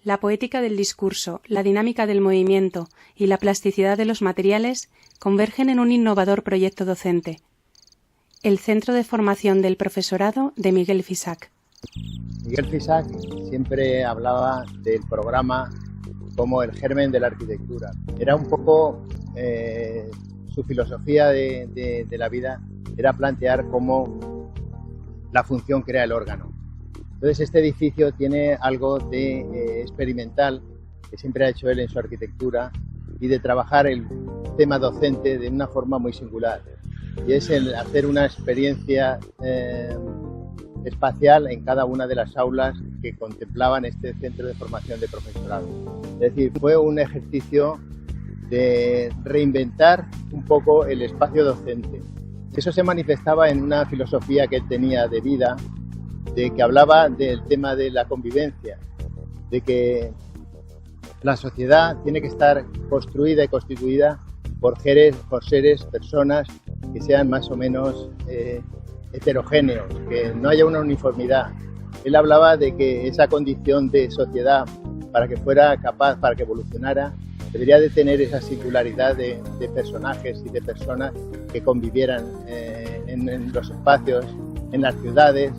La poética del discurso, la dinámica del movimiento y la plasticidad de los materiales convergen en un innovador proyecto docente. El Centro de Formación del Profesorado de Miguel Fisac. Miguel Fisac siempre hablaba del programa como el germen de la arquitectura. Era un poco su filosofía de la vida, era plantear cómo la función crea el órgano. Entonces este edificio tiene algo de experimental que siempre ha hecho él en su arquitectura y de trabajar el tema docente de una forma muy singular, y es el hacer una experiencia espacial en cada una de las aulas que contemplaban este centro de formación de profesorado. Es decir, fue un ejercicio de reinventar un poco el espacio docente. Eso se manifestaba en una filosofía que él tenía de vida, de que hablaba del tema de la convivencia, de que la sociedad tiene que estar construida y constituida por seres, personas que sean más o menos heterogéneos, que no haya una uniformidad. Él hablaba de que esa condición de sociedad, para que fuera capaz, para que evolucionara, debería de tener esa singularidad de personajes y de personas que convivieran en los espacios, en las ciudades,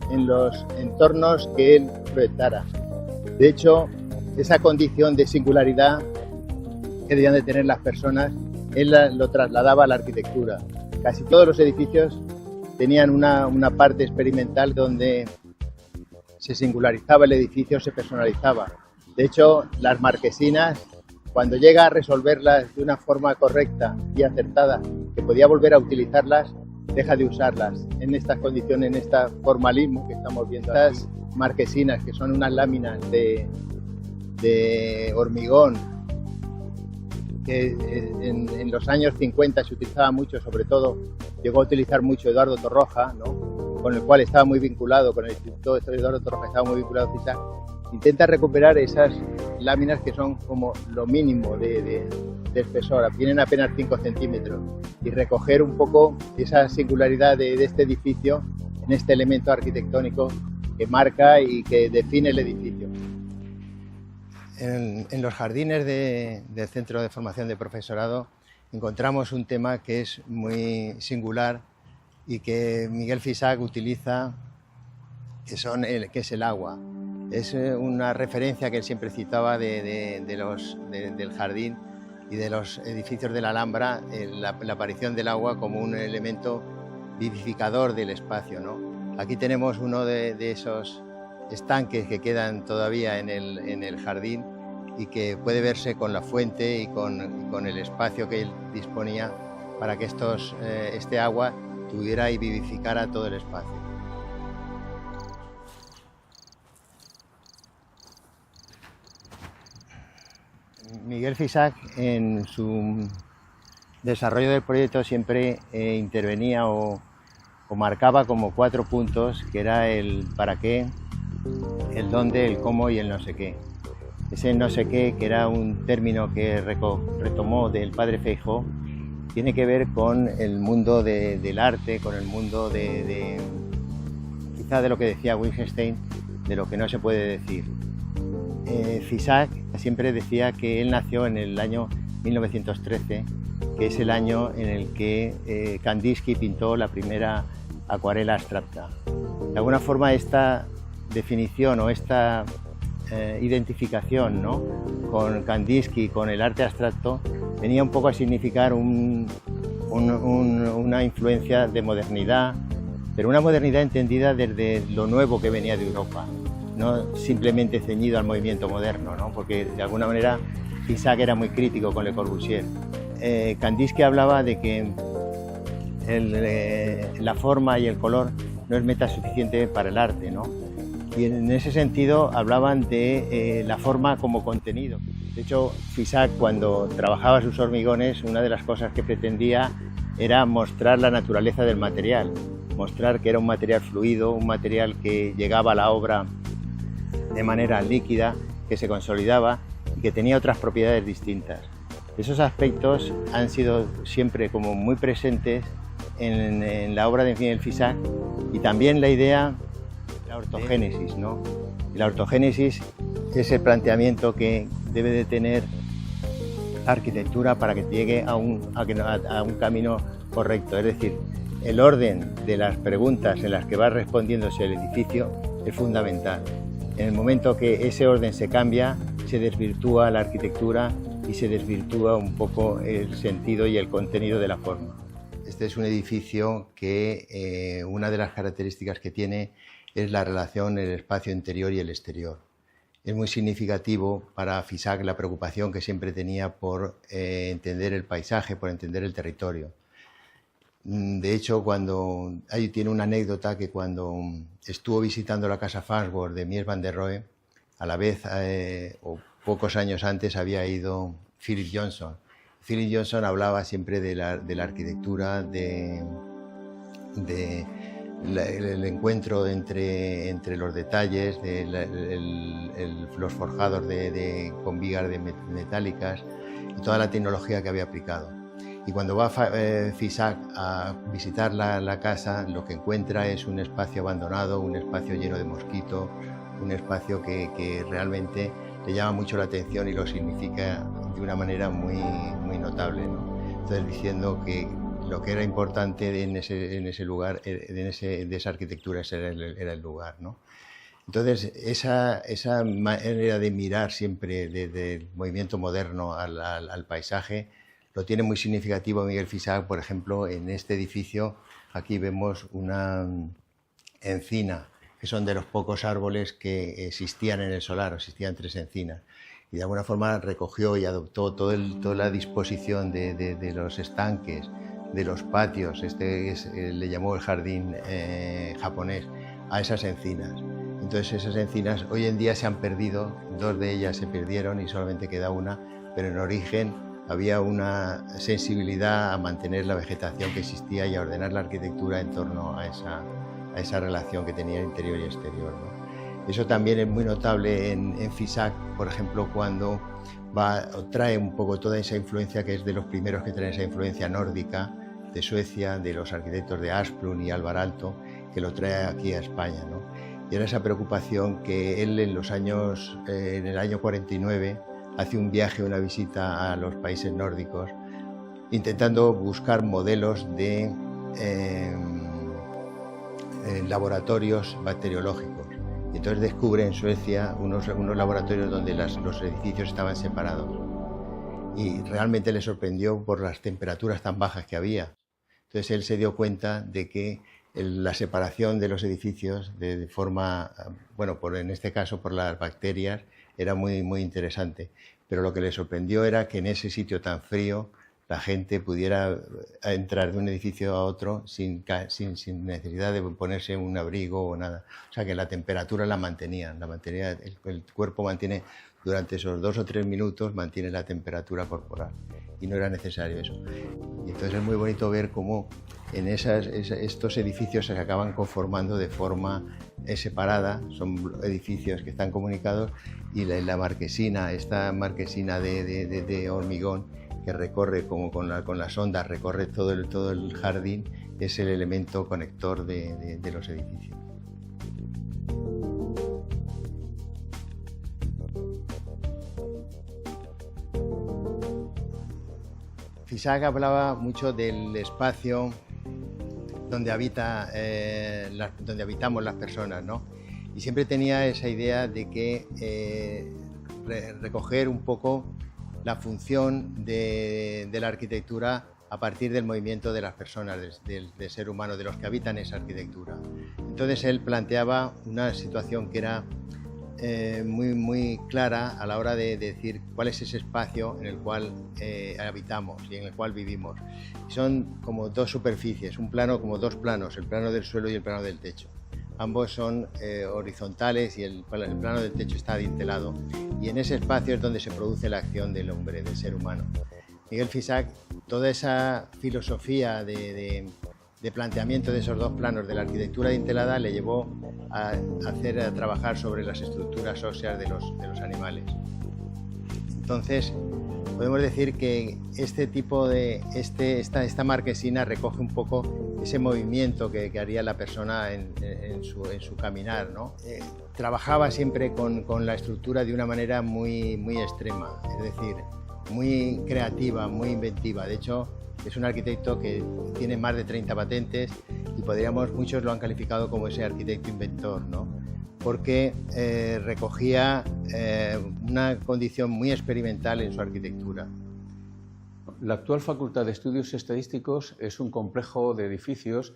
en los entornos que él proyectara. De hecho, esa condición de singularidad que debían de tener las personas, él lo trasladaba a la arquitectura. Casi todos los edificios tenían una parte experimental donde se singularizaba el edificio, se personalizaba. De hecho, las marquesinas, cuando llega a resolverlas de una forma correcta y acertada, que podía volver a utilizarlas, deja de usarlas en estas condiciones, en este formalismo que estamos viendo. Estas marquesinas, que son unas láminas de hormigón, que en los años 50 se utilizaba mucho, sobre todo llegó a utilizar mucho Eduardo Torroja, ¿no? Con el cual estaba muy vinculado, con el Instituto Eduardo Torroja estaba muy vinculado a Fisac. Intenta recuperar esas láminas que son como lo mínimo de espesor, tienen apenas 5 centímetros, y recoger un poco esa singularidad de este edificio en este elemento arquitectónico que marca y que define el edificio. En los jardines del Centro de Formación de Profesorado encontramos un tema que es muy singular y que Miguel Fisac utiliza, que es el agua. Es una referencia que él siempre citaba del jardín y de los edificios de la Alhambra, la aparición del agua como un elemento vivificador del espacio, ¿no? Aquí tenemos uno de esos estanques que quedan todavía en el jardín y que puede verse con la fuente y con el espacio que él disponía para que este agua tuviera y vivificara todo el espacio. Miguel Fisac, en su desarrollo del proyecto, siempre intervenía o marcaba como 4 puntos, que era el para qué, el dónde, el cómo y el no sé qué. Ese no sé qué, que era un término que retomó del padre Feijóo, tiene que ver con el mundo del arte, con el mundo quizá de lo que decía Wittgenstein, de lo que no se puede decir. Fisac siempre decía que él nació en el año 1913, que es el año en el que Kandinsky pintó la primera acuarela abstracta. De alguna forma esta definición o esta identificación, ¿no?, con Kandinsky, con el arte abstracto, venía un poco a significar una influencia de modernidad, pero una modernidad entendida desde lo nuevo que venía de Europa, no simplemente ceñido al movimiento moderno, ¿no?, porque de alguna manera Fisac era muy crítico con Le Corbusier. Kandinsky hablaba de que la forma y el color no es meta suficiente para el arte, ¿no? Y en ese sentido hablaban de la forma como contenido. De hecho, Fisac, cuando trabajaba sus hormigones, una de las cosas que pretendía era mostrar la naturaleza del material, mostrar que era un material fluido, un material que llegaba a la obra de manera líquida, que se consolidaba y que tenía otras propiedades distintas. Esos aspectos han sido siempre como muy presentes en la obra de Miguel Fisac, y también la idea de la ortogénesis, ¿no? La ortogénesis ese planteamiento que debe de tener la arquitectura para que llegue a un camino correcto. Es decir, el orden de las preguntas en las que va respondiéndose el edificio es fundamental. En el momento que ese orden se cambia, se desvirtúa la arquitectura y se desvirtúa un poco el sentido y el contenido de la forma. Este es un edificio que una de las características que tiene es la relación entre el espacio interior y el exterior. Es muy significativo para FISAC la preocupación que siempre tenía por entender el paisaje, por entender el territorio. De hecho, tiene una anécdota que cuando estuvo visitando la casa Farnsworth de Mies van der Rohe, a la vez, o pocos años antes, había ido Philip Johnson. Philip Johnson hablaba siempre de la arquitectura, el encuentro entre los detalles, los forjados con vigas metálicas y toda la tecnología que había aplicado. Y cuando va FISAC a visitar la casa, lo que encuentra es un espacio abandonado, un espacio lleno de mosquitos, un espacio que realmente le llama mucho la atención y lo significa de una manera muy notable, ¿no? Entonces, diciendo que lo que era importante en ese lugar, de esa arquitectura, ese era el lugar, ¿no? Entonces, esa manera de mirar siempre desde el movimiento moderno al paisaje lo tiene muy significativo Miguel Fisac. Por ejemplo, en este edificio aquí vemos una encina, que son de los pocos árboles que existían en el solar, existían 3 encinas. Y de alguna forma recogió y adoptó toda la disposición de los estanques, de los patios, le llamó el jardín japonés, a esas encinas. Entonces esas encinas hoy en día se han perdido, 2 de ellas se perdieron y solamente queda una, pero en origen había una sensibilidad a mantener la vegetación que existía y a ordenar la arquitectura en torno a esa relación que tenía interior y exterior, ¿no? Eso también es muy notable en FISAC, por ejemplo, cuando trae un poco toda esa influencia, que es de los primeros que traen esa influencia nórdica de Suecia, de los arquitectos de Asplund y Alvar Aalto, que lo trae aquí a España, ¿no? Y era esa preocupación que él en el año 49 hace un viaje, una visita a los países nórdicos, intentando buscar modelos de laboratorios bacteriológicos. Y entonces descubre en Suecia unos laboratorios donde los edificios estaban separados. Y realmente le sorprendió por las temperaturas tan bajas que había. Entonces él se dio cuenta de que la separación de los edificios de forma, en este caso por las bacterias, era muy interesante. Pero lo que le sorprendió era que en ese sitio tan frío la gente pudiera entrar de un edificio a otro sin necesidad de ponerse un abrigo o nada. O sea, que la temperatura la mantenía, el cuerpo mantiene durante esos 2 o 3 minutos, mantiene la temperatura corporal y no era necesario eso. Y entonces es muy bonito ver cómo en estos edificios se acaban conformando de forma separada, son edificios que están comunicados, y la marquesina, esta marquesina de hormigón que recorre como con las ondas, recorre todo el jardín, es el elemento conector de los edificios. Fisac hablaba mucho del espacio donde habitamos las personas, ¿no? Y siempre tenía esa idea de que recoger un poco la función de la arquitectura a partir del movimiento de las personas, del ser humano, de los que habitan esa arquitectura. Entonces él planteaba una situación que era muy clara a la hora de decir cuál es ese espacio en el cual habitamos y en el cual vivimos. Son como 2 superficies, como 2 planos, el plano del suelo y el plano del techo. Ambos son horizontales y el plano del techo está adintelado. Y en ese espacio es donde se produce la acción del hombre, del ser humano. Miguel Fisac, toda esa filosofía de planteamiento de esos 2 planos de la arquitectura adintelada le llevó a trabajar sobre las estructuras óseas de los animales. Entonces, Podemos decir que este tipo de, esta marquesina recoge un poco ese movimiento que haría la persona en su caminar, ¿no? Trabajaba siempre con la estructura de una manera muy extrema, es decir, muy creativa, muy inventiva. De hecho, es un arquitecto que tiene más de 30 patentes y muchos lo han calificado como ese arquitecto inventor, ¿no? Porque recogía una condición muy experimental en su arquitectura. La actual Facultad de Estudios Estadísticos es un complejo de edificios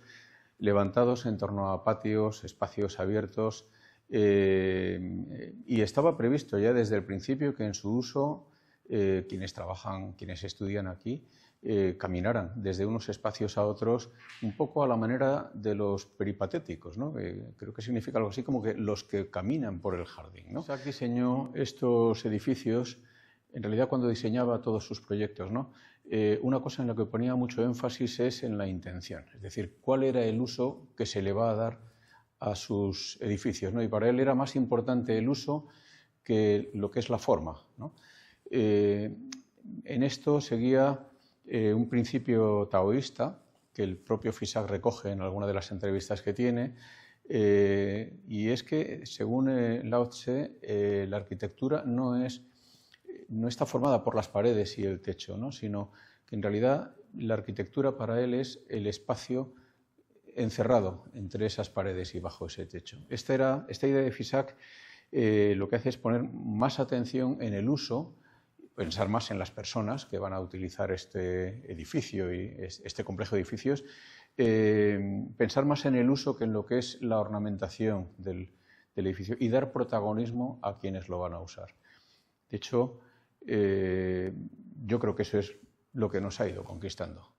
levantados en torno a patios, espacios abiertos, y estaba previsto ya desde el principio que en su uso quienes estudian aquí, caminaran desde unos espacios a otros un poco a la manera de los peripatéticos, ¿no? Creo que significa algo así como que los que caminan por el jardín, ¿no? Isaac diseñó estos edificios, en realidad cuando diseñaba todos sus proyectos, ¿no? Una cosa en la que ponía mucho énfasis es en la intención, es decir, cuál era el uso que se le va a dar a sus edificios, ¿no? Y para él era más importante el uso que lo que es la forma, ¿no? En esto seguía un principio taoísta que el propio Fisac recoge en alguna de las entrevistas que tiene, y es que, según Lao Tse, la arquitectura no está formada por las paredes y el techo, ¿no? Sino que en realidad la arquitectura para él es el espacio encerrado entre esas paredes y bajo ese techo. Esta idea de Fisac lo que hace es poner más atención en el uso, pensar más en las personas que van a utilizar este edificio y este complejo de edificios, pensar más en el uso que en lo que es la ornamentación del edificio y dar protagonismo a quienes lo van a usar. De hecho, yo creo que eso es lo que nos ha ido conquistando.